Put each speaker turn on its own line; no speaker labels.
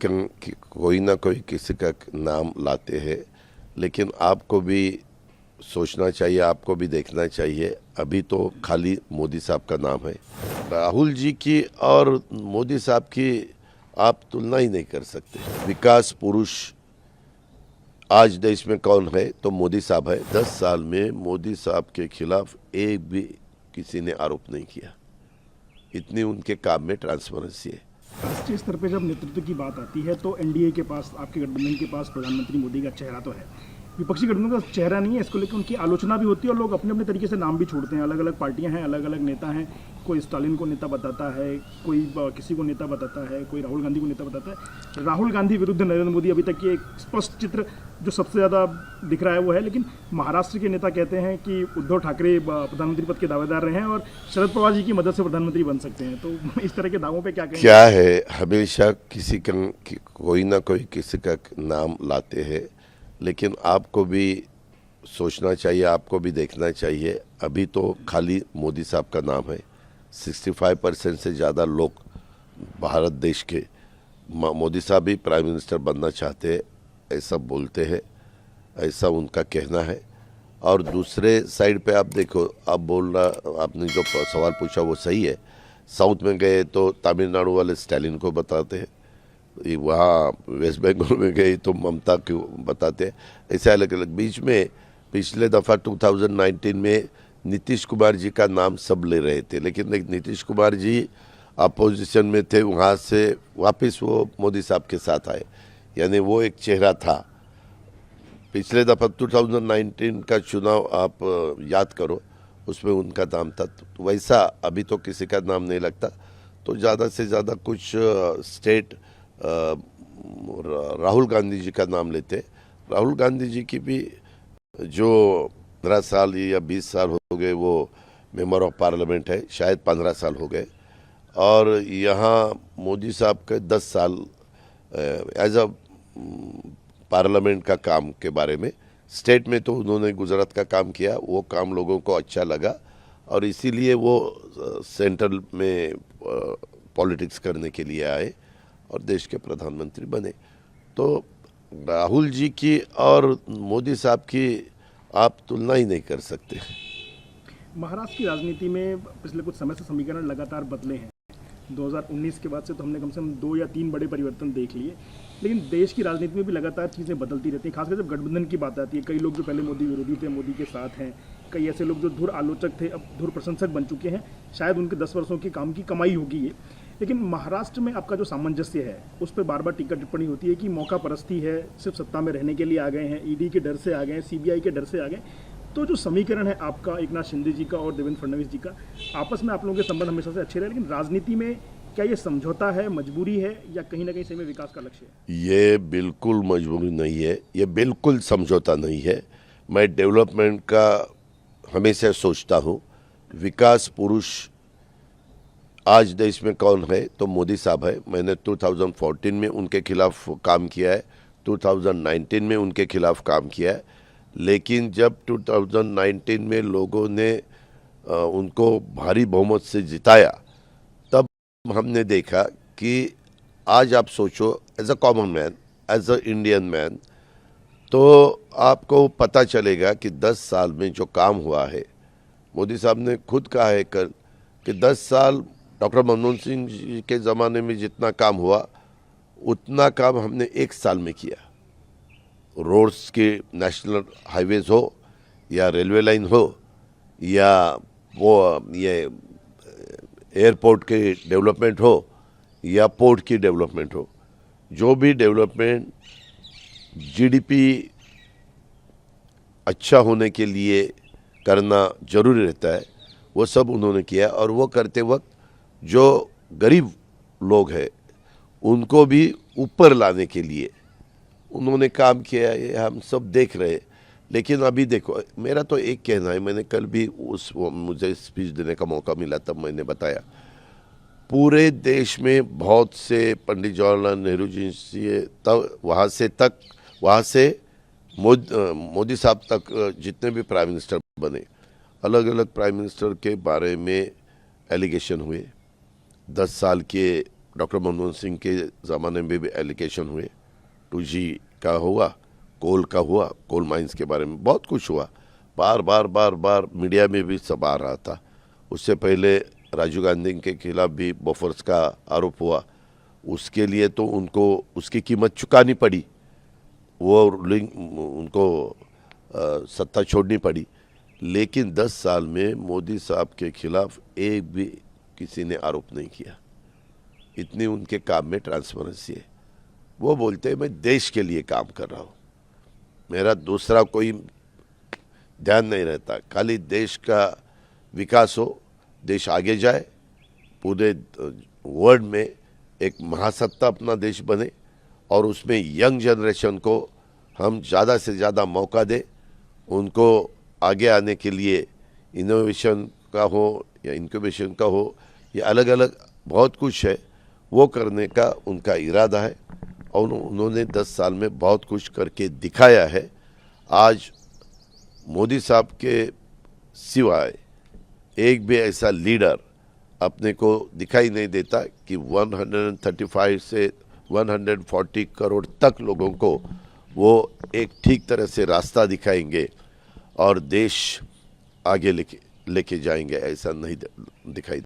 कोई ना कोई किसी का नाम लाते हैं, लेकिन आपको भी सोचना चाहिए, आपको भी देखना चाहिए। अभी तो खाली मोदी साहब का नाम है। राहुल जी की और मोदी साहब की आप तुलना ही नहीं कर सकते। विकास पुरुष आज देश में कौन है तो मोदी साहब है। 10 साल में मोदी साहब के खिलाफ एक भी किसी ने आरोप नहीं किया। इतनी उनके काम में ट्रांसपेरेंसी है।
राष्ट्रीय स्तर पे जब नेतृत्व की बात आती है तो एनडीए के पास, आपके गठबंधन के पास प्रधानमंत्री मोदी का चेहरा तो है, विपक्षी गठबंधन का चेहरा नहीं है। इसको लेकर उनकी आलोचना भी होती है और लोग अपने अपने तरीके से नाम भी छोड़ते हैं। अलग अलग पार्टियां हैं, अलग अलग नेता हैं। कोई स्टालिन को नेता बताता है, कोई किसी को नेता बताता है, कोई राहुल गांधी को नेता बताता है। राहुल गांधी विरुद्ध नरेंद्र मोदी अभी तक की एक स्पष्ट चित्र जो सबसे ज़्यादा दिख रहा है वो है। लेकिन महाराष्ट्र के नेता कहते हैं कि उद्धव ठाकरे प्रधानमंत्री पद के दावेदार रहे हैं और शरद पवार जी की मदद से प्रधानमंत्री बन सकते हैं। तो इस तरह के दावों पे क्या कहें?
क्या है, हमेशा किसी का कोई ना कोई किसी का नाम लाते हैं, लेकिन आपको भी सोचना चाहिए, आपको भी देखना चाहिए। अभी तो खाली मोदी साहब का नाम है। 65% से ज़्यादा लोग भारत देश के मोदी साहब भी प्राइम मिनिस्टर बनना चाहते हैं, ऐसा बोलते हैं, ऐसा उनका कहना है। और दूसरे साइड पे आप देखो, आप आपने जो सवाल पूछा वो सही है। साउथ में गए तो तमिलनाडु वाले स्टालिन को बताते हैं, वहाँ वेस्ट बंगाल में गए तो ममता को बताते हैं। ऐसे अलग अलग। बीच में पिछले दफ़ा 2019 में नीतीश कुमार जी का नाम सब ले रहे थे, लेकिन नीतीश कुमार जी अपोजिशन में थे, वहाँ से वापस वो मोदी साहब के साथ आए। यानी वो एक चेहरा था। पिछले दफ़ा 2019 का चुनाव आप याद करो, उसमें उनका नाम था। तो वैसा अभी तो किसी का नाम नहीं लगता। तो ज़्यादा से ज़्यादा कुछ स्टेट राहुल गांधी जी का नाम लेते। राहुल गांधी जी की भी जो 15 साल या 20 साल हो गए वो मेंबर ऑफ पार्लियामेंट है, शायद 15 साल हो गए। और यहाँ मोदी साहब के 10 साल एज अ पार्लियामेंट का काम के बारे में। स्टेट में तो उन्होंने गुजरात का काम किया, वो काम लोगों को अच्छा लगा और इसीलिए वो सेंट्रल में पॉलिटिक्स करने के लिए आए और देश के प्रधानमंत्री बने। तो राहुल जी की और मोदी साहब की आप तुलना ही नहीं कर सकते।
महाराष्ट्र की राजनीति में पिछले कुछ समय से समीकरण लगातार बदले हैं। 2019 के बाद से तो हमने कम से कम 2 या 3 बड़े परिवर्तन देख लिए, लेकिन देश की राजनीति में भी लगातार चीज़ें बदलती रहती हैं। खासकर जब गठबंधन की बात आती है, कई लोग जो पहले मोदी विरोधी थे मोदी के साथ हैं, कई ऐसे लोग जो धुर आलोचक थे अब धुर प्रशंसक बन चुके हैं। शायद उनके 10 वर्षों के काम की कमाई होगी ये। लेकिन महाराष्ट्र में आपका जो सामंजस्य है उस पर बार बार टीका टिप्पणी होती है कि मौका परस्ती है, सिर्फ सत्ता में रहने के लिए आ गए हैं, ईडी के डर से आ गए हैं, सीबीआई के डर से आ गए। तो जो समीकरण है आपका एकनाथ शिंदे जी का और देवेंद्र फडणवीस जी का, आपस में आप लोगों के संबंध हमेशा से अच्छे रहे, लेकिन राजनीति में क्या ये समझौता है, मजबूरी है, या कहीं ना कहीं सही में विकास का लक्ष्य है?
ये बिल्कुल मजबूरी नहीं है, ये बिल्कुल समझौता नहीं है। मैं डेवलपमेंट का हमेशा सोचता हूँ। विकास पुरुष आज देश में कौन है तो मोदी साहब है। मैंने 2014 में उनके खिलाफ काम किया है, 2019 में उनके खिलाफ काम किया है। लेकिन जब 2019 में लोगों ने उनको भारी बहुमत से जिताया, तब हमने देखा कि आज आप सोचो as a common man, as a Indian man, तो आपको पता चलेगा कि 10 साल में जो काम हुआ है, मोदी साहब ने खुद कहा है कि 10 साल डॉक्टर मनमोहन सिंह जी के ज़माने में जितना काम हुआ उतना काम हमने 1 साल में किया। रोड्स के नेशनल हाईवेज हो या रेलवे लाइन हो या वो ये एयरपोर्ट के डेवलपमेंट हो या पोर्ट की डेवलपमेंट हो, जो भी डेवलपमेंट जीडीपी अच्छा होने के लिए करना जरूरी रहता है, वो सब उन्होंने किया। और वो करते वक्त जो गरीब लोग हैं उनको भी ऊपर लाने के लिए उन्होंने काम किया है, हम सब देख रहे हैं। लेकिन अभी देखो, मेरा तो एक कहना है, मैंने कल भी मुझे स्पीच देने का मौका मिला, तब मैंने बताया, पूरे देश में बहुत से पंडित जवाहरलाल नेहरू जी से तब वहाँ से मोदी साहब तक जितने भी प्राइम मिनिस्टर बने, अलग अलग प्राइम मिनिस्टर के बारे में एलिगेशन हुए। 10 साल के डॉक्टर मनमोहन सिंह के ज़माने में भी एलिगेशन हुए, 2G का हुआ, कोल का हुआ, कोल माइंस के बारे में बहुत कुछ हुआ, बार बार मीडिया में भी सब आ रहा था। उससे पहले राजीव गांधी के खिलाफ भी बोफोर्स का आरोप हुआ, उसके लिए तो उनको उसकी कीमत चुकानी पड़ी, वो रूलिंग उनको सत्ता छोड़नी पड़ी। लेकिन 10 साल में मोदी साहब के खिलाफ एक भी किसी ने आरोप नहीं किया, इतनी उनके काम में ट्रांसपेरेंसी है। वो बोलते हैं मैं देश के लिए काम कर रहा हूँ, मेरा दूसरा कोई ध्यान नहीं रहता, खाली देश का विकास हो, देश आगे जाए, पूरे वर्ल्ड में एक महासत्ता अपना देश बने और उसमें यंग जनरेशन को हम ज़्यादा से ज़्यादा मौका दें, उनको आगे आने के लिए इनोवेशन का हो या इंक्यूबेशन का हो, ये अलग अलग बहुत कुछ है, वो करने का उनका इरादा है और उन्होंने 10 साल में बहुत कुछ करके दिखाया है। आज मोदी साहब के सिवाय एक भी ऐसा लीडर अपने को दिखाई नहीं देता कि 135 से 140 करोड़ तक लोगों को वो एक ठीक तरह से रास्ता दिखाएंगे और देश आगे लेके जाएंगे, ऐसा नहीं दिखाई